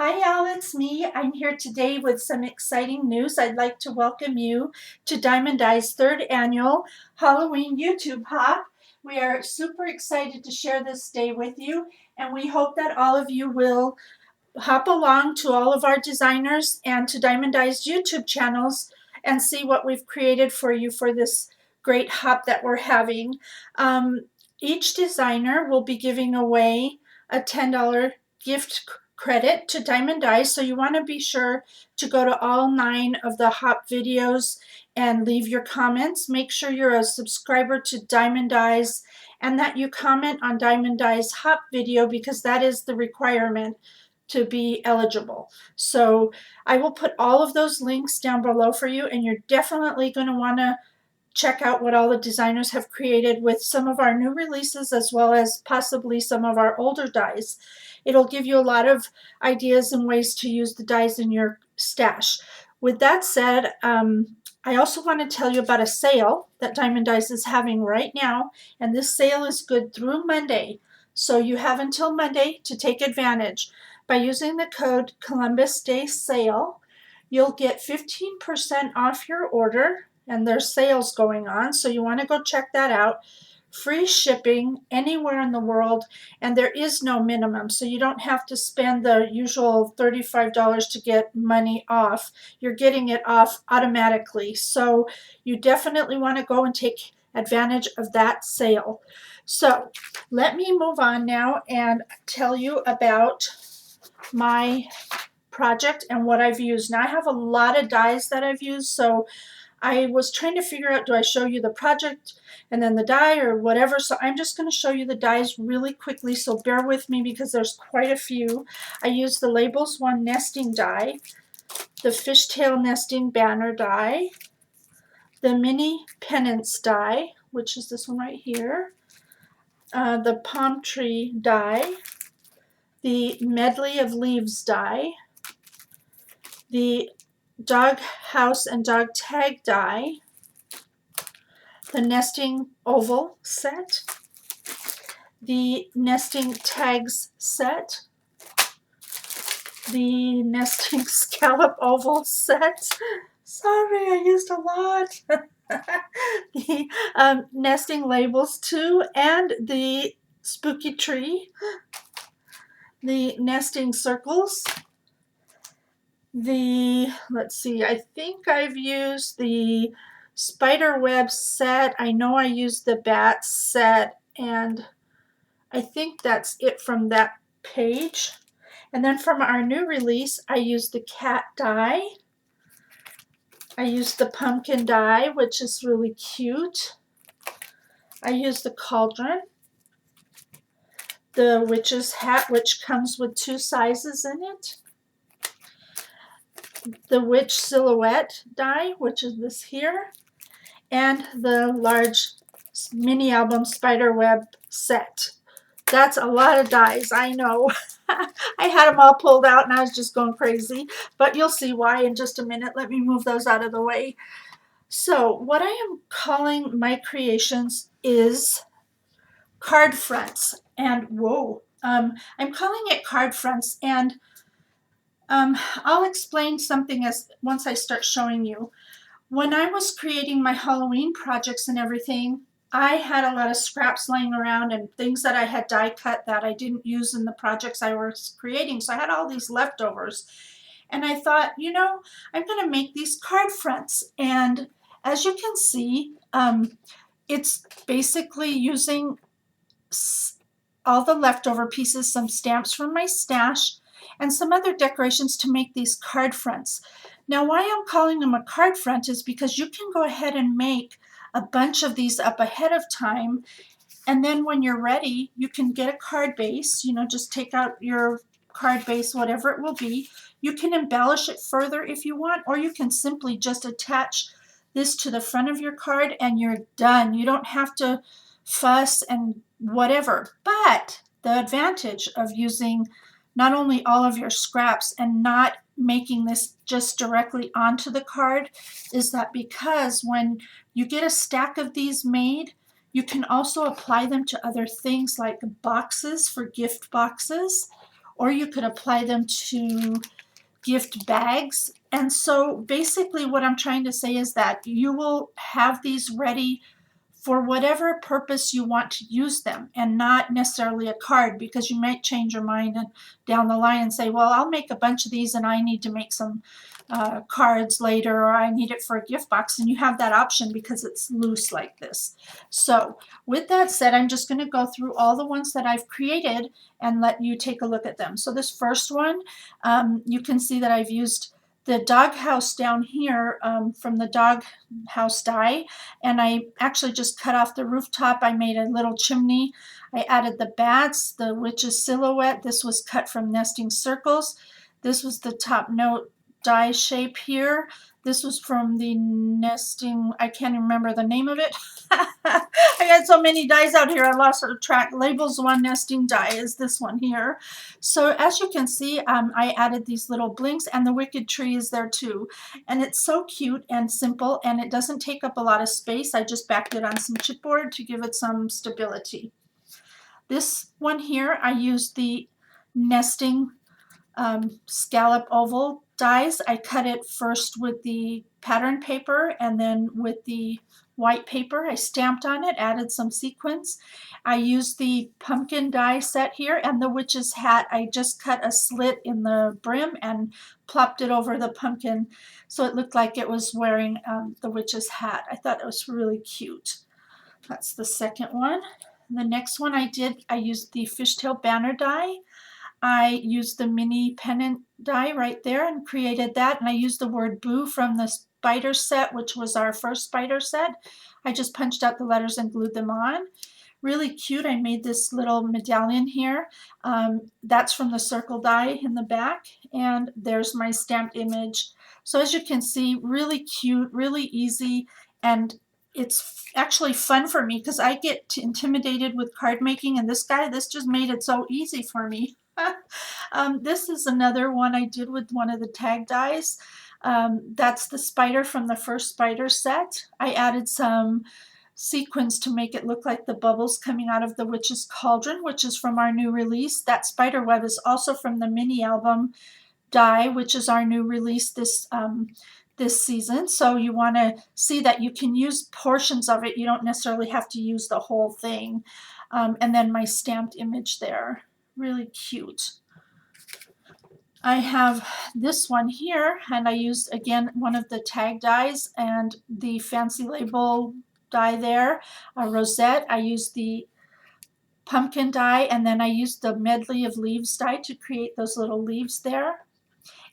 Hi, Al, it's me. I'm here today with some exciting news. I'd like to welcome you to Diemond Dies' third annual Halloween YouTube Hop. We are super excited to share this day with you, and we hope that all of you will hop along to all of our designers and to Diemond Dies' YouTube channels and see what we've created for you for this great hop that we're having. Each designer will be giving away a $10 gift credit to Diemond Dies, so you want to be sure to go to all 9 of the hop videos and leave your comments. Make sure you're a subscriber to Diemond Dies and that you comment on Diemond Dies hop video, because that is the requirement to be eligible. So I will put all of those links down below for you, and you're definitely going to want to check out what all the designers have created with some of our new releases as well as possibly some of our older dies. It'll give you a lot of ideas and ways to use the dies in your stash. With that said, I also want to tell you about a sale that Diemond Dies is having right now, and this sale is good through Monday. So you have until Monday to take advantage. By using the code Columbus Day Sale, you'll get 15% off your order, and there's sales going on, so you want to go check that out. Free shipping anywhere in the world, and there is no minimum, so you don't have to spend the usual $35 to get money off. You're getting it off automatically, so you definitely want to go and take advantage of that sale. So let me move on now and tell you about my project and what I've used. Now I have a lot of dies that I've used, so I was trying to figure out, do I show you the project and then the die or whatever? So I'm just going to show you the dies really quickly, so bear with me because there's quite a few. I used the Labels 1 nesting die, the fishtail nesting banner die, the mini pennants die, which is this one right here, the palm tree die, the medley of leaves die, the dog house and dog tag die, the nesting oval set, the nesting tags set, the nesting scallop oval set. Sorry, I used a lot. The nesting labels 2 and the spooky tree, the nesting circles, let's see, I think I've used the spider web set. I know I used the bat set, and I think that's it from that page. And then from our new release, I used the cat die. I used the pumpkin die, which is really cute. I used the cauldron, the witch's hat, which comes with 2 sizes in it, the witch silhouette die, which is this here, and the large mini album spiderweb set. That's a lot of dies, I know. I had them all pulled out and I was just going crazy, but you'll see why in just a minute. Let me move those out of the way. So what I am calling my creations is card fronts, and whoa, I'm calling it card fronts, and I'll explain something once I start showing you. When I was creating my Halloween projects and everything, I had a lot of scraps laying around and things that I had die cut that I didn't use in the projects I was creating. So I had all these leftovers. And I thought, you know, I'm going to make these card fronts. And as you can see, it's basically using all the leftover pieces, some stamps from my stash, and some other decorations to make these card fronts. Now, why I'm calling them a card front is because you can go ahead and make a bunch of these up ahead of time, and then when you're ready, you can get a card base, you know, just take out your card base, whatever it will be. You can embellish it further if you want, or you can simply just attach this to the front of your card and you're done. You don't have to fuss and whatever. But the advantage of using not only all of your scraps and not making this just directly onto the card is that because when you get a stack of these made, you can also apply them to other things like boxes for gift boxes, or you could apply them to gift bags. And so basically what I'm trying to say is that you will have these ready for whatever purpose you want to use them, and not necessarily a card, because you might change your mind and down the line and say, well, I'll make a bunch of these and I need to make some cards later, or I need it for a gift box, and you have that option because it's loose like this. So with that said, I'm just going to go through all the ones that I've created and let you take a look at them. So this first one, you can see that I've used the doghouse down here from the doghouse die, and I actually just cut off the rooftop. I made a little chimney. I added the bats, the witch's silhouette. This was cut from nesting circles. This was the top note die shape here. This was from the nesting, I can't remember the name of it. I got so many dies out here, I lost track. Labels one nesting die is this one here. So as you can see, I added these little blinks, and the wicked tree is there too. And it's so cute and simple, and it doesn't take up a lot of space. I just backed it on some chipboard to give it some stability. This one here, I used the nesting scallop oval dies. I cut it first with the pattern paper and then with the white paper. I stamped on it, added some sequins. I used the pumpkin die set here, and the witch's hat. I just cut a slit in the brim and plopped it over the pumpkin so it looked like it was wearing the witch's hat. I thought it was really cute. That's the second one. The next one I used the fishtail banner die. I used the mini pennant die right there and created that, and I used the word boo from the spider set, which was our first spider set. I just punched out the letters and glued them on. Really cute. I made this little medallion here. That's from the circle die in the back, and there's my stamped image. So as you can see, really cute, really easy, and it's actually fun for me because I get intimidated with card making, and this just made it so easy for me. This is another one I did with one of the tag dies. That's the spider from the first spider set. I added some sequins to make it look like the bubbles coming out of the witch's cauldron, which is from our new release. That spider web is also from the mini album die, which is our new release this season. So you want to see that you can use portions of it. You don't necessarily have to use the whole thing. And then my stamped image there. Really cute. I have this one here, and I used again one of the tag dies and the fancy label die there, a rosette. I used the pumpkin die, and then I used the medley of leaves die to create those little leaves there.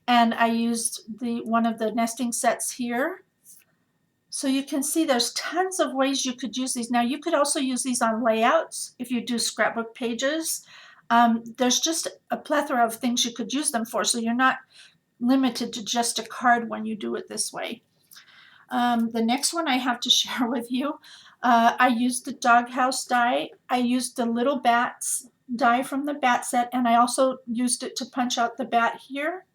And I used one of the nesting sets here. So you can see there's tons of ways you could use these. Now you could also use these on layouts if you do scrapbook pages. There's just a plethora of things you could use them for, so you're not limited to just a card when you do it this way. The next one I have to share with you, I used the doghouse die. I used the little bats die from the bat set, and I also used it to punch out the bat here.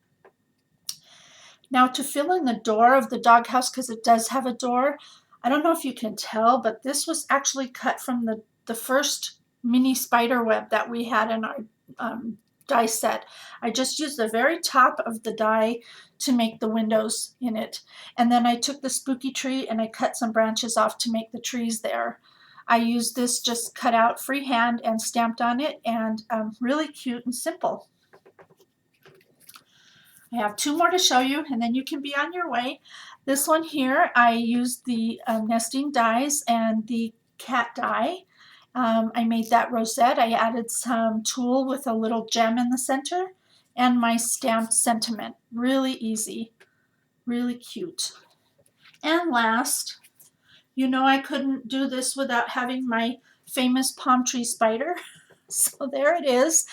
Now to fill in the door of the doghouse, because it does have a door, I don't know if you can tell, but this was actually cut from the first mini spider web that we had in our die set. I just used the very top of the die to make the windows in it. And then I took the spooky tree and I cut some branches off to make the trees there. I used this just cut out freehand and stamped on it, and really cute and simple. I have two more to show you, and then you can be on your way. This one here, I used the nesting dies and the cat die. I made that rosette. I added some tulle with a little gem in the center, and my stamped sentiment. Really easy, really cute. And last, you know I couldn't do this without having my famous palm tree spider. So there it is.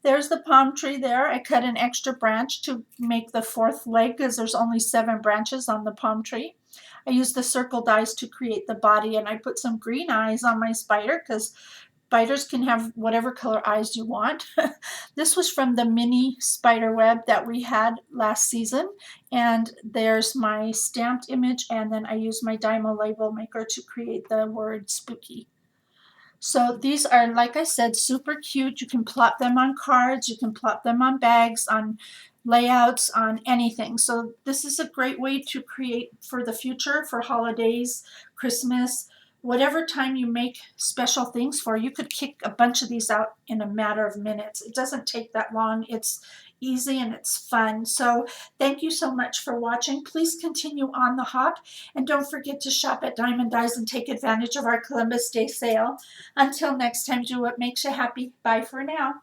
There's the palm tree there. I cut an extra branch to make the fourth leg because there's only 7 branches on the palm tree. I used the circle dies to create the body, and I put some green eyes on my spider because spiders can have whatever color eyes you want. This was from the mini spider web that we had last season, and there's my stamped image, and then I used my Diemond label maker to create the word spooky. So these are, like I said, super cute. You can plot them on cards, you can plot them on bags, on layouts, on anything. So this is a great way to create for the future, for holidays, Christmas, whatever time you make special things for. You could kick a bunch of these out in a matter of minutes. It doesn't take that long. It's easy and it's fun. So thank you so much for watching. Please continue on the hop, and don't forget to shop at Diemond Dies and take advantage of our Columbus Day sale. Until next time, do what makes you happy. Bye for now.